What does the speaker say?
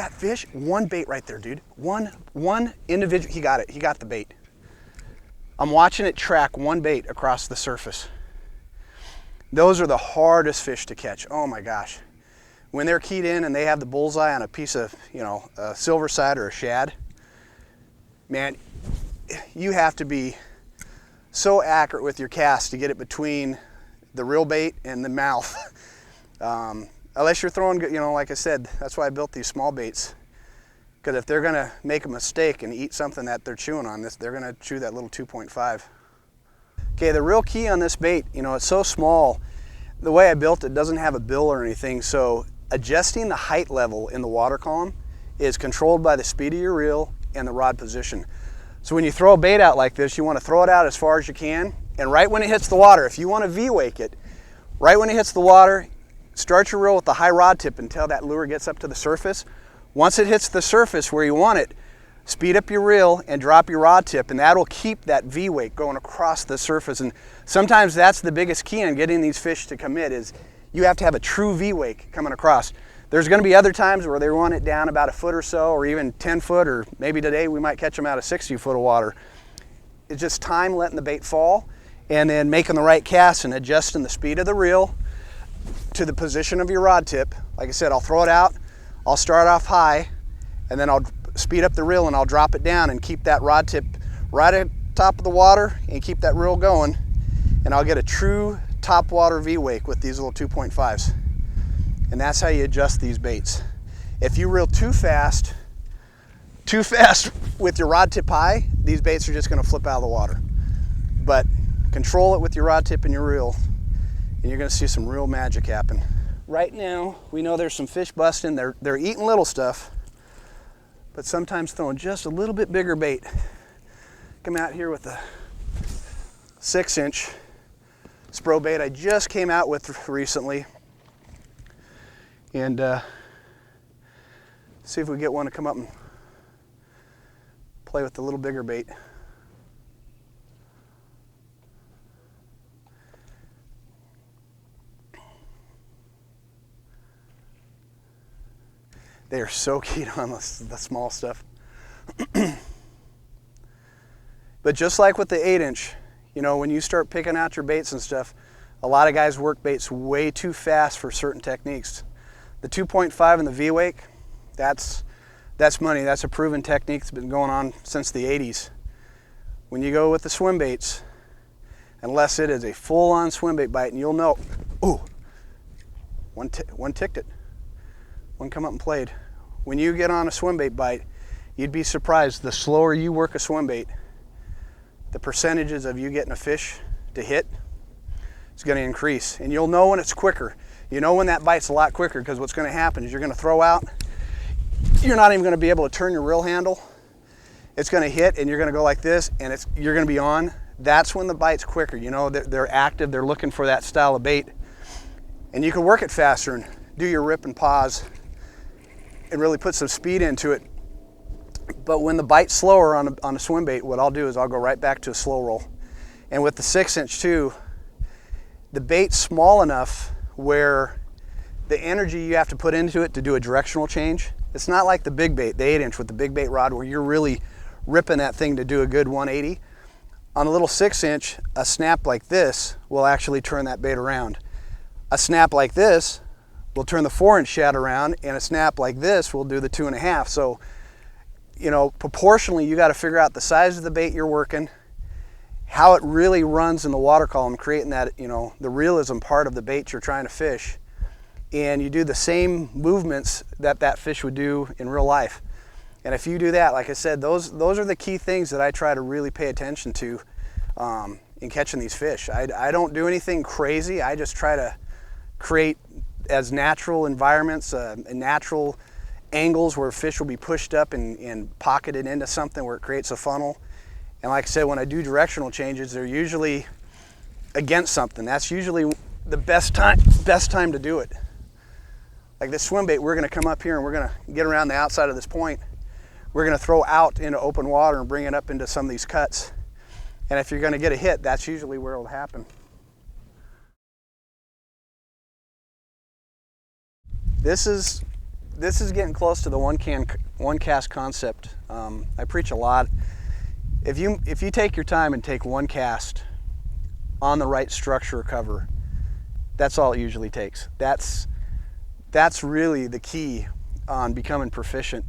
that fish, one bait right there, dude. One individual, he got it, he got the bait. I'm watching it track one bait across the surface. Those are the hardest fish to catch, oh my gosh. When they're keyed in and they have the bullseye on a piece of, you know, a silver side or a shad, man, you have to be so accurate with your cast to get it between the real bait and the mouth. Unless you're throwing, you know, like I said, that's why I built these small baits. Because if they're gonna make a mistake and eat something that they're chewing on, they're gonna chew that little 2.5. Okay, the real key on this bait, you know, it's so small. The way I built it doesn't have a bill or anything, so adjusting the height level in the water column is controlled by the speed of your reel and the rod position. So when you throw a bait out like this, you want to throw it out as far as you can, and right when it hits the water, if you want to V-wake it, right when it hits the water, start your reel with the high rod tip until that lure gets up to the surface. Once it hits the surface where you want it, speed up your reel and drop your rod tip, and that'll keep that V-wake going across the surface. And sometimes that's the biggest key on getting these fish to commit, is you have to have a true V-wake coming across. There's going to be other times where they run it down about a foot or so, or even 10 foot, or maybe today we might catch them out of 60 foot of water. It's just time letting the bait fall and then making the right cast and adjusting the speed of the reel to the position of your rod tip. Like I said, I'll throw it out, I'll start off high, and then I'll speed up the reel and I'll drop it down and keep that rod tip right at the top of the water and keep that reel going, and I'll get a true top water V-wake with these little 2.5s. And that's how you adjust these baits. If you reel too fast with your rod tip high, these baits are just gonna flip out of the water. But control it with your rod tip and your reel, and you're gonna see some real magic happen. Right now, we know there's some fish busting. They're eating little stuff, but sometimes throwing just a little bit bigger bait. Come out here with a 6-inch SPRO bait I just came out with recently. And see if we get one to come up and play with the little bigger bait. They are so keen on the small stuff. But just like with the 8-inch, you know, when you start picking out your baits and stuff, a lot of guys work baits way too fast for certain techniques. The 2.5 and the V-wake, that's money. That's a proven technique that's been going on since the 80s. When you go with the swim baits, unless it is a full-on swim bait bite, and you'll know, ooh, one ticked it. One come up and played. When you get on a swim bait bite, you'd be surprised. The slower you work a swim bait, the percentages of you getting a fish to hit is going to increase. And you'll know when it's quicker. You know when that bite's a lot quicker, because what's going to happen is you're going to throw out, you're not even going to be able to turn your reel handle. It's going to hit and you're going to go like this, and you're going to be on. That's when the bite's quicker. You know, they're active, they're looking for that style of bait. And you can work it faster and do your rip and pause and really put some speed into it. But when the bite's slower on a swim bait, what I'll do is I'll go right back to a slow roll. And with the 6-inch too, the bait's small enough where the energy you have to put into it to do a directional change, it's not like the big bait, the 8-inch with the big bait rod, where you're really ripping that thing to do a good 180. On a little 6-inch, a snap like this will actually turn that bait around. A snap like this will turn the 4-inch shad around, and a snap like this will do the 2.5. So, you know, proportionally, you got to figure out the size of the bait you're working, how it really runs in the water column, creating that, you know, the realism part of the bait you're trying to fish. And you do the same movements that fish would do in real life. And if you do that, like I said, those are the key things that I try to really pay attention to in catching these fish. I don't do anything crazy. I just try to create as natural environments, and natural angles where fish will be pushed up and pocketed into something where it creates a funnel. And like I said, when I do directional changes, they're usually against something. That's usually the best time to do it. Like this swim bait, we're gonna come up here and we're gonna get around the outside of this point. We're gonna throw out into open water and bring it up into some of these cuts. And if you're gonna get a hit, that's usually where it'll happen. This is this is getting close to the one cast concept. I preach a lot. If you take your time and take one cast on the right structure or cover, that's all it usually takes. That's really the key on becoming proficient.